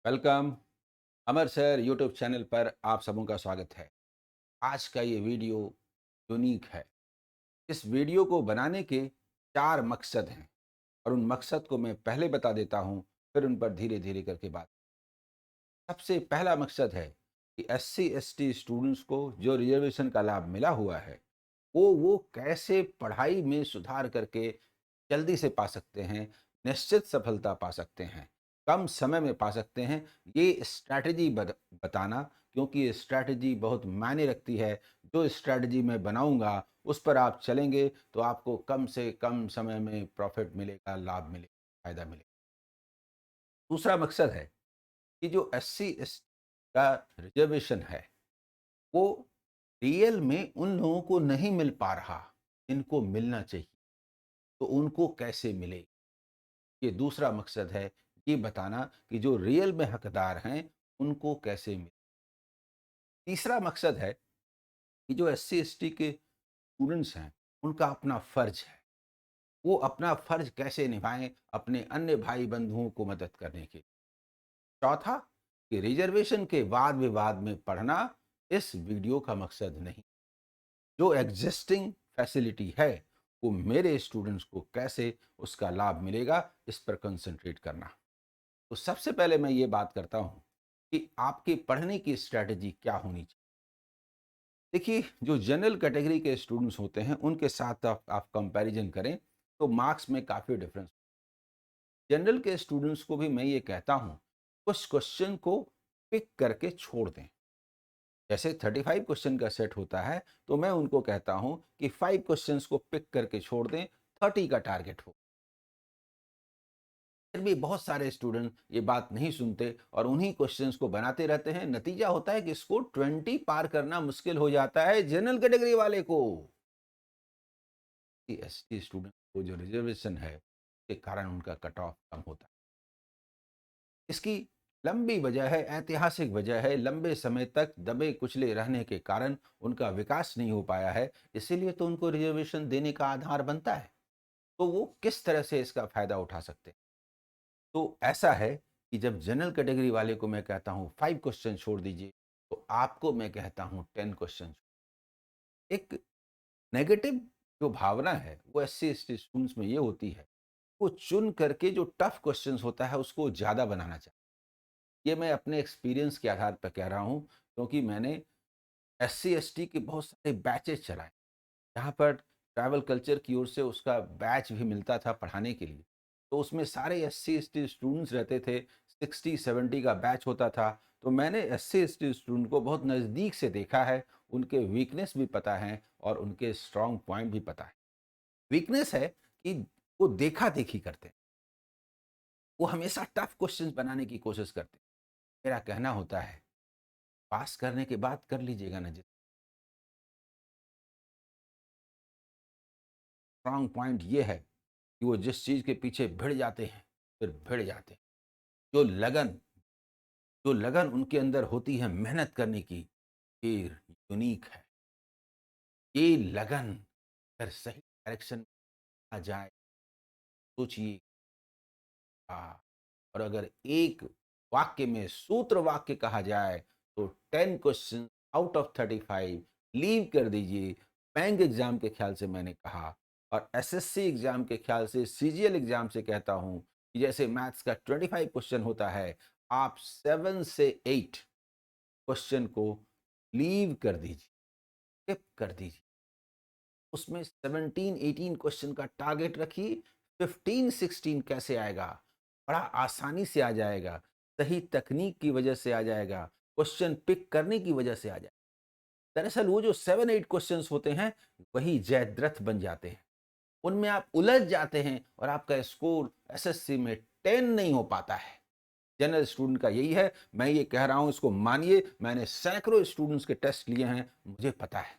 Welcome. अमर sir YouTube channel पर आप सबों का स्वागत है। आज का ये वीडियो यूनिक है। इस वीडियो को बनाने के 4 मकसद हैं और उन मकसद को मैं पहले बता देता हूँ, फिर उन पर धीरे-धीरे करके बात। सबसे पहला मकसद है कि एससी/एसटी स्टूडेंट्स को जो रिज़र्वेशन का लाभ मिला हुआ है, वो कैसे पढ़ाई में सुधार करके जल्दी से पा सकते हैं, निश्चित सफलता पा सकते हैं, कम समय में पा सकते हैं। ये स्ट्रैटेजी बताना, क्योंकि ये स्ट्रैटेजी बहुत मायने रखती है। जो स्ट्रैटेजी मैं बनाऊँगा, उस पर आप चलेंगे तो आपको कम से कम समय में प्रॉफ़िट मिलेगा, लाभ मिलेगा, फ़ायदा मिलेगा। दूसरा मकसद है कि जो एससी/एसटी का रिज़र्वेशन है, वो रियल में उन लोगों को नहीं मिल पा रहा, जिनको मिलना चाहिए, तो उनको कैसे मिले? ये दूसरा मकसद है, ये बताना कि जो रियल में हकदार हैं, उनको कैसे मिले। तीसरा मकसद है कि जो एससी/एसटी के स्टूडेंट्स हैं, उनका अपना फ़र्ज़ है। वो अपना फ़र्ज़ कैसे निभाएँ अपने अन्य भाई-बंधुओं को मदद करने के। चौथा, कि रिज़र्वेशन के वाद-विवाद में पढ़ना इस वीडियो का मकसद नहीं। जो एग्ज़िस्टिंग फैसिलिटी है, वो मेरे स्टूडेंट्स को कैसे उसका लाभ मिलेगा, इस पर कंसंट्रेट करना। तो सबसे पहले मैं ये बात करता हूँ कि आपकी पढ़ने की स्ट्रैटेजी क्या होनी चाहिए। देखिए, जो जनरल कैटेगरी के स्टूडेंट्स होते हैं, उनके साथ आप कंपैरिज़न करें, तो मार्क्स में काफ़ी डिफ़रेंस। जनरल के स्टूडेंट्स को भी मैं ये कहता हूँ, कुछ क्वेश्चन को पिक करके छोड़ दें। जैसे 35 क्वेश्चन का सेट होता है, तो मैं उनको कहता हूँ कि 5 क्वेश्चंस को पिक करके छोड़ दें, 30 का टारगेट हो। फिर भी बहुत सारे स्टूडेंट ये बात नहीं सुनते और उन्हीं क्वेश्चंस को बनाते रहते हैं। नतीजा होता है कि इसको 20 पार करना मुश्किल हो जाता है जनरल कैटेगरी वाले को। एसटी स्टूडेंट को जो रिजर्वेशन है, के कारण उनका कट ऑफ कम होता है। इसकी लंबी वजह है, ऐतिहासिक वजह है। लंबे समय तक दबे कुचले रहने के कारण उनका विकास नहीं हो पाया है। इसीलिए तो उनको रिजर्वेशन देने का आधार बनता है। तो वो किस तरह से इसका फायदा उठा सकते हैं? तो ऐसा है कि जब जनरल कैटेगरी वाले को मैं कहता हूँ 5 क्वेश्चन छोड़ दीजिए, तो आपको मैं कहता हूँ 10 क्वेश्चन। एक नेगेटिव जो भावना है, वो एससी/एसटी स्टूडेंट्स में ये होती है, वो चुन करके जो टफ क्वेश्चन्स होता है, उसको ज़्यादा बनाना चाहते हैं। ये मैं अपने एक्सपीरियंस के आधार पर कह रहा हूँ, क्योंकि मैंने एससी/एसटी के बहुत सारे बैचेज़ चलाए। यहाँ पर ट्रैवल कल्चर की ओर से उसका बैच भी मिलता था पढ़ाने के लिए। तो उसमें सारे एससी/एसटी स्टूडेंट्स रहते थे, 60-70 का बैच होता था। तो मैंने एससी/एसटी स्टूडेंट को बहुत नज़दीक से देखा है, उनके वीकनेस भी पता हैं और उनके स्ट्रॉन्ग पॉइंट भी पता है। वीकनेस है कि वो देखा-देखी करते हैं। वो हमेशा टफ क्वेश्चंस बनाने की कोशिश करते हैं। मेरा कहना होता है, पास करने के बाद कर लीजिएगा ना। स्ट्रॉन्ग पॉइंट ये है कि वो जिस चीज़ के पीछे भिड़ जाते हैं, फिर भिड़ जाते हैं। जो लगन जो लगन उनके अंदर होती है मेहनत करने की, ये यूनिक है। ये लगन अगर सही डायरेक्शन में आ जाए, सोचिए। और अगर एक वाक्य में सूत्र वाक्य कहा जाए, तो 10 क्वेश्चन आउट ऑफ 35 लीव कर दीजिए। बैंक एग्जाम के ख्याल से मैंने कहा, और एसएससी एग्जाम के ख्याल से, सीजीएल एग्जाम से कहता हूं कि जैसे मैथ्स का 25 क्वेश्चन होता है, आप 7 से 8 क्वेश्चन को लीव कर दीजिए, स्किप कर दीजिए। उसमें 17-18 क्वेश्चन का टारगेट रखिए। 15-16 कैसे आएगा? बड़ा आसानी से आ जाएगा। सही तकनीक की वजह से आ जाएगा। क्वेश्चन पिक करने की वजह से आ जाएगा। दरअसल वो जो 7-8 क्वेश्चंस होते हैं, वही जयद्रथ बन जाते हैं। उनमें आप उलझ जाते हैं और आपका स्कोर एसएससी में 10 नहीं हो पाता है। जनरल स्टूडेंट का यही है। मैं ये कह रहा हूं, इसको मानिए। मैंने सैकड़ों स्टूडेंट्स के टेस्ट लिए हैं, मुझे पता है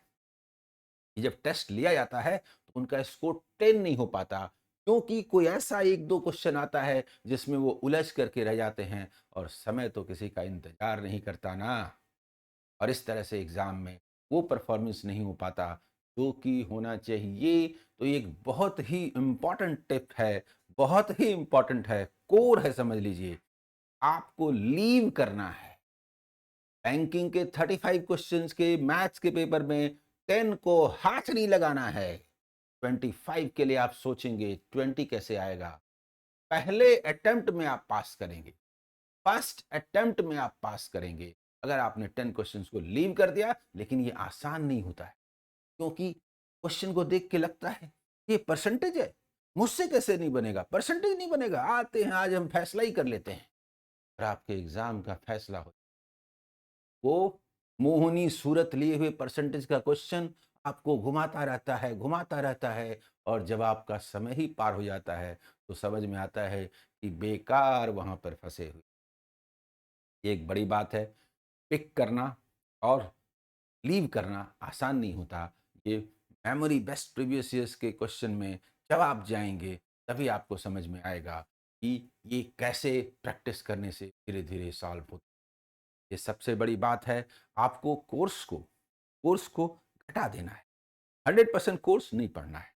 कि जब टेस्ट लिया जाता है, तो उनका स्कोर 10 नहीं हो पाता, क्योंकि कोई ऐसा 1-2 क्वेश्चन आता है जिसमें वो उलझ करके रह जाते हैं, और समय तो किसी का इंतजार नहीं करता ना। और इस तरह से एग्ज़ाम में वो परफ़ॉर्मेंस नहीं हो पाता जो कि होना चाहिए। तो ये एक बहुत ही इम्पोर्टेंट टिप है, बहुत ही इम्पोर्टेंट है, कोर है, समझ लीजिए। आपको लीव करना है। बैंकिंग के 35 क्वेश्चंस के मैथ्स के पेपर में 10 को हाथ नहीं लगाना है। 25 के लिए आप सोचेंगे 20 कैसे आएगा। पहले अटेम्प्ट में आप पास करेंगे, फर्स्ट अटेम्प्ट में आप पास करेंगे। अगर आपने 10 क्वेश्चंस को लीव कर दिया, लेकिन ये आसान नहीं होता है, क्योंकि क्वेश्चन को देख के लगता है ये परसेंटेज है, मुझसे कैसे नहीं बनेगा, परसेंटेज नहीं बनेगा, आते हैं आज हम फैसला ही कर लेते हैं। और आपके एग्जाम का फैसला हो, वो मोहनी सूरत लिए हुए परसेंटेज का क्वेश्चन आपको घुमाता रहता है, और जब आपका समय ही पार हो जाता है तो समझ में आता है कि बेकार वहां पर फंसे हुए। ये एक बड़ी बात है। पिक करना और लीव करना आसान नहीं होता। ये मेमोरी बेस्ट प्रीवियस ईयर्स के क्वेश्चन में जब आप जाएंगे, तभी आपको समझ में आएगा कि ये कैसे प्रैक्टिस करने से धीरे धीरे सॉल्व होता है। ये सबसे बड़ी बात है। आपको कोर्स को घटा देना है। 100% कोर्स नहीं पढ़ना है।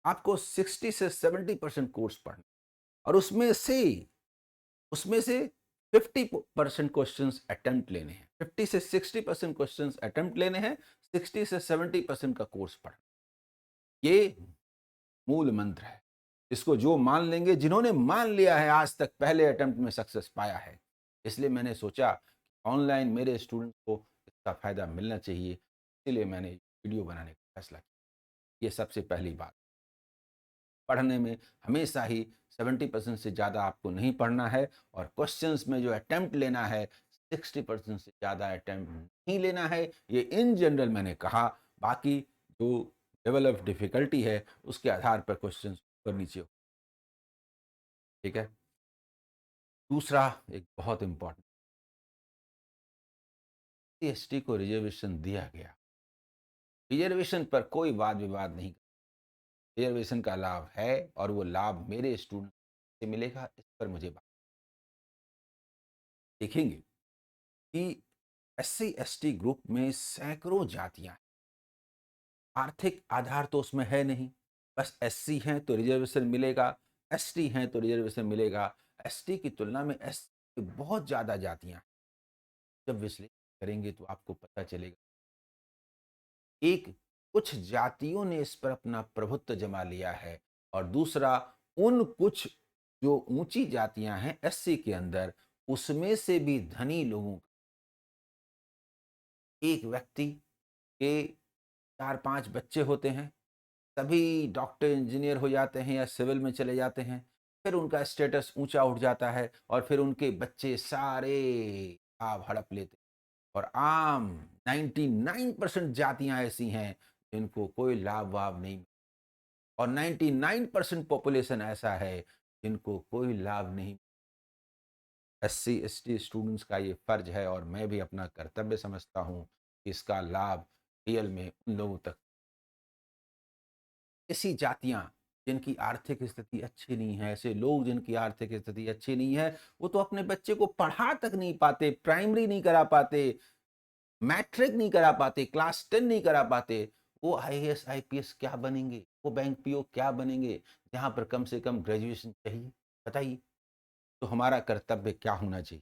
आपको 60 से 70% कोर्स पढ़ना है, और उसमें से 50% क्वेश्चंस अटेम्प्ट लेने हैं। 50 से 60% क्वेश्चंस अटेम्प्ट लेने हैं। 60 से 70% का कोर्स पढ़ना। ये मूल मंत्र है। इसको जो मान लेंगे, जिन्होंने मान लिया है आज तक पहले अटेम्प्ट में सक्सेस पाया है। इसलिए मैंने सोचा ऑनलाइन मेरे स्टूडेंट्स को इसका फायदा मिलना चाहिए, इसीलिए मैंने वीडियो बनाने का फैसला किया। ये सबसे पहली बात। पढ़ने में हमेशा ही 70% से ज़्यादा आपको नहीं पढ़ना है, और क्वेश्चंस में जो अटेम्प्ट लेना है 60% से ज़्यादा अटेम्प्ट नहीं लेना है। ये इन जनरल मैंने कहा। बाकी जो लेवल ऑफ डिफिकल्टी है उसके आधार पर क्वेश्चंस ऊपर नीचे हो। ठीक है। दूसरा, एक बहुत इंपॉर्टेंट, एसटी को रिजर्वेशन दिया गया। रिजर्वेशन पर कोई वाद विवाद नहीं। रिजर्वेशन का लाभ है, और वो लाभ मेरे स्टूडेंट से मिलेगा, इस पर मुझे बात। देखेंगे कि एससी एसटी ग्रुप में सैकड़ों जातियां हैं। आर्थिक आधार तो उसमें है नहीं। बस एससी हैं तो रिजर्वेशन मिलेगा, एसटी हैं तो रिजर्वेशन मिलेगा। एसटी की तुलना में एससी की बहुत ज्यादा जातियां हैं। जब विश्लेषण करेंगे तो आपको पता चलेगा, एक, कुछ जातियों ने इस पर अपना प्रभुत्व जमा लिया है, और दूसरा, उन कुछ जो ऊंची जातियां हैं एससी के अंदर, उसमें से भी धनी लोगों, एक व्यक्ति के 4-5 बच्चे होते हैं, सभी डॉक्टर इंजीनियर हो जाते हैं या सिविल में चले जाते हैं, फिर उनका स्टेटस ऊंचा उठ जाता है, और फिर उनके बच्चे सारे लाभ हड़प लेते हैं। और आम 99% जातियां ऐसी हैं जिनको कोई लाभ वाभ नहीं, और 99% पॉपुलेशन ऐसा है जिनको कोई लाभ नहीं। एससी एसटी स्टूडेंट्स का ये फर्ज है, और मैं भी अपना कर्तव्य समझता हूँ कि इसका लाभ रियल में उन लोगों तक। ऐसी जातियां जिनकी आर्थिक स्थिति अच्छी नहीं है, ऐसे लोग जिनकी आर्थिक स्थिति अच्छी नहीं है, वो तो अपने बच्चे को पढ़ा तक नहीं पाते, प्राइमरी नहीं करा पाते, मैट्रिक नहीं करा पाते, क्लास 10 नहीं करा पाते। वो आईएएस आईपीएस क्या बनेंगे, वो बैंक पीओ क्या बनेंगे, जहां पर कम से कम ग्रेजुएशन चाहिए। बताइए। तो हमारा कर्तव्य क्या होना चाहिए?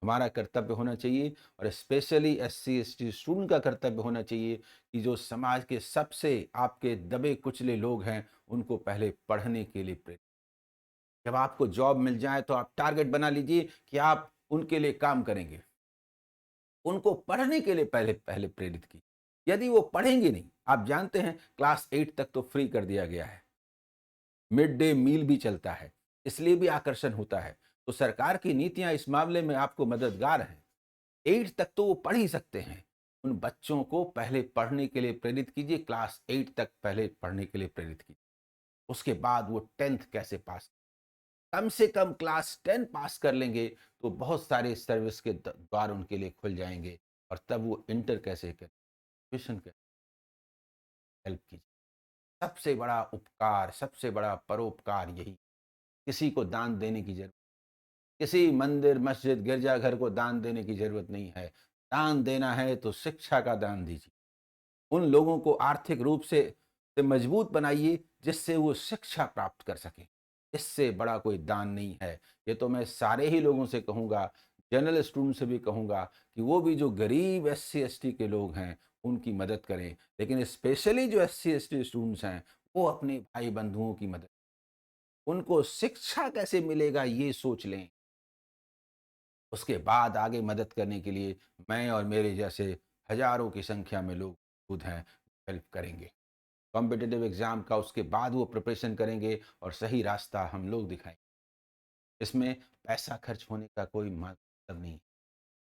हमारा कर्तव्य होना चाहिए, और स्पेशली एससी एसटी स्टूडेंट का कर्तव्य होना चाहिए, कि जो समाज के सबसे आपके दबे कुचले लोग हैं, उनको पहले पढ़ने के लिए प्रेरित। जब आपको जॉब मिल जाए तो आप टारगेट बना लीजिए कि आप उनके लिए काम करेंगे। उनको पढ़ने के लिए पहले पहले प्रेरित कीजिए। यदि वो पढ़ेंगे नहीं, आप जानते हैं क्लास 8 तक तो फ्री कर दिया गया है, मिड डे मील भी चलता है, इसलिए भी आकर्षण होता है। तो सरकार की नीतियां इस मामले में आपको मददगार हैं। 8 तक तो वो पढ़ ही सकते हैं। उन बच्चों को पहले पढ़ने के लिए प्रेरित कीजिए, क्लास 8 तक पहले पढ़ने के लिए प्रेरित कीजिए। उसके बाद वो 10th कैसे पास, कम से कम क्लास 10 पास कर लेंगे तो बहुत सारे सर्विस के द्वार उनके लिए खुल जाएंगे, और तब वो इंटर कैसे करें, ट्यूशन कैसे, हेल्प कीजिए। सबसे बड़ा उपकार, सबसे बड़ा परोपकार यही। किसी को दान देने की जरूरत, किसी मंदिर मस्जिद गिरजाघर को दान देने की जरूरत नहीं है। दान देना है तो शिक्षा का दान दीजिए। उन लोगों को आर्थिक रूप से मजबूत बनाइए, जिससे वो शिक्षा प्राप्त कर सकें। इससे बड़ा कोई दान नहीं है। ये तो मैं सारे ही लोगों से कहूँगा, जनरल स्टूडेंट से भी कहूँगा कि वो भी जो गरीब एससी एसटी के लोग हैं, उनकी मदद करें। लेकिन स्पेशली जो एससी एसटी स्टूडेंट्स हैं, वो अपने भाई बंधुओं की मदद, उनको शिक्षा कैसे मिलेगा ये सोच लें। उसके बाद आगे मदद करने के लिए मैं और मेरे जैसे हज़ारों की संख्या में लोग खुद हैं, हेल्प करेंगे। कॉम्पिटिटिव एग्ज़ाम का उसके बाद वो प्रिपरेशन करेंगे और सही रास्ता हम लोग दिखाएँगे। इसमें पैसा खर्च होने का कोई मतलब नहीं,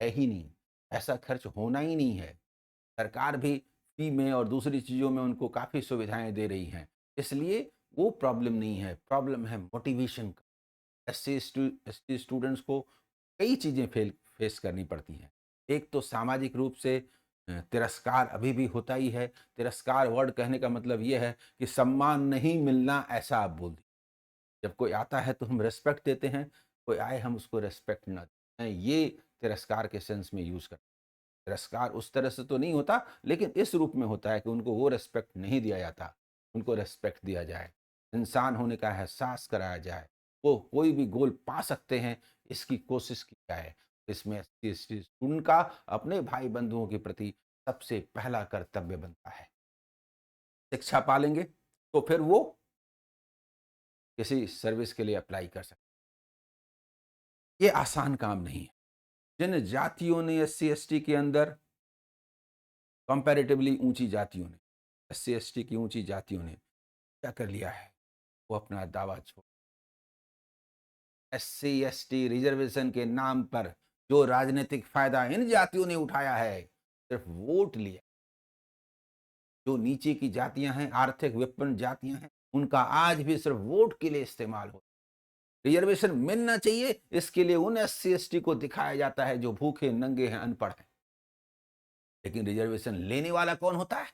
है ही नहीं। पैसा खर्च होना ही नहीं है। सरकार भी फ्री में और दूसरी चीज़ों में उनको काफ़ी सुविधाएँ दे रही हैं। इसलिए वो प्रॉब्लम नहीं है, प्रॉब्लम है मोटिवेशन का। एससी स्टूडेंट्स को कई चीज़ें फेस करनी पड़ती हैं। एक तो सामाजिक रूप से तिरस्कार अभी भी होता ही है। तिरस्कार वर्ड कहने का मतलब ये है कि सम्मान नहीं मिलना, ऐसा आप बोल दीजिए। जब कोई आता है तो हम रिस्पेक्ट देते हैं, कोई आए हम उसको रिस्पेक्ट ना दें। ये तिरस्कार के सेंस में यूज़ करते हैं। तिरस्कार उस तरह से तो नहीं होता, लेकिन इस रूप में होता है कि उनको वो रिस्पेक्ट नहीं दिया जाता, उनको रिस्पेक्ट दिया जाए। इंसान होने का एहसास कराया जाए। वो कोई भी गोल पा सकते हैं, इसकी कोशिश की जाए। इसमें एससी स्टूडेंट का अपने भाई बंधुओं के प्रति सबसे पहला कर्तव्य बनता है। शिक्षा पालेंगे तो फिर वो किसी सर्विस के लिए अप्लाई कर सकते हैं। ये आसान काम नहीं है। जिन जातियों ने एससी एसटी के अंदर कंपैरेटिवली ऊंची जातियों ने, एससी एसटी की ऊंची जातियों ने क्या कर लिया है, वो अपना दावा छोड़, एससी एसटी रिजर्वेशन के नाम पर जो राजनीतिक फायदा इन जातियों ने उठाया है, सिर्फ वोट लिया। जो नीचे की जातियां हैं, आर्थिक विपन्न जातियां हैं, उनका आज भी सिर्फ वोट के लिए इस्तेमाल हो। रिजर्वेशन मिलना चाहिए, इसके लिए उन एससी एसटी को दिखाया जाता है जो भूखे नंगे हैं, अनपढ़ हैं। लेकिन रिजर्वेशन लेने वाला कौन होता है?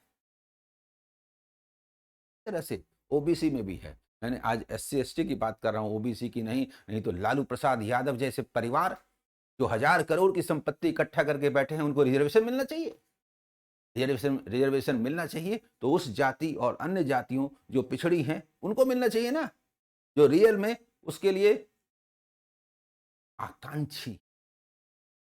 तरह से ओबीसी में भी है। मैंने आज एससी एसटी की बात कर रहा हूं, ओबीसी की नहीं। नहीं तो लालू प्रसाद यादव जैसे परिवार जो 1000 करोड़ की संपत्ति इकट्ठा करके बैठे हैं, उनको रिजर्वेशन मिलना चाहिए। रिजर्वेशन रिजर्वेशन मिलना चाहिए तो उस जाति और अन्य जातियों जो पिछड़ी हैं, उनको मिलना चाहिए ना, जो रियल में उसके लिए आकांक्षी,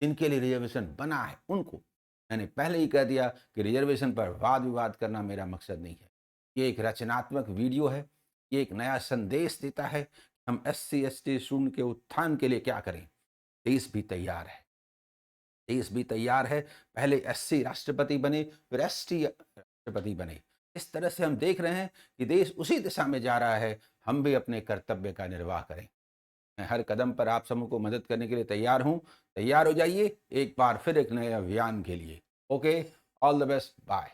जिनके लिए रिजर्वेशन बना है उनको। मैंने पहले ही कह दिया कि रिजर्वेशन पर वाद विवाद करना मेरा मकसद नहीं है। ये एक रचनात्मक वीडियो है। ये एक नया संदेश देता है कि हम एससी एसटी शून्य के उत्थान के लिए क्या करें। देश भी तैयार है। देश भी तैयार है। पहले एससी राष्ट्रपति बने, फिर एसटी राष्ट्रपति बने। इस तरह से हम देख रहे हैं कि देश उसी दिशा में जा रहा है। हम भी अपने कर्तव्य का निर्वाह करें। मैं हर कदम पर आप सबों को मदद करने के लिए तैयार हूँ। तैयार हो जाइए एक बार फिर एक नए अभियान के लिए। Okay, all the best, bye.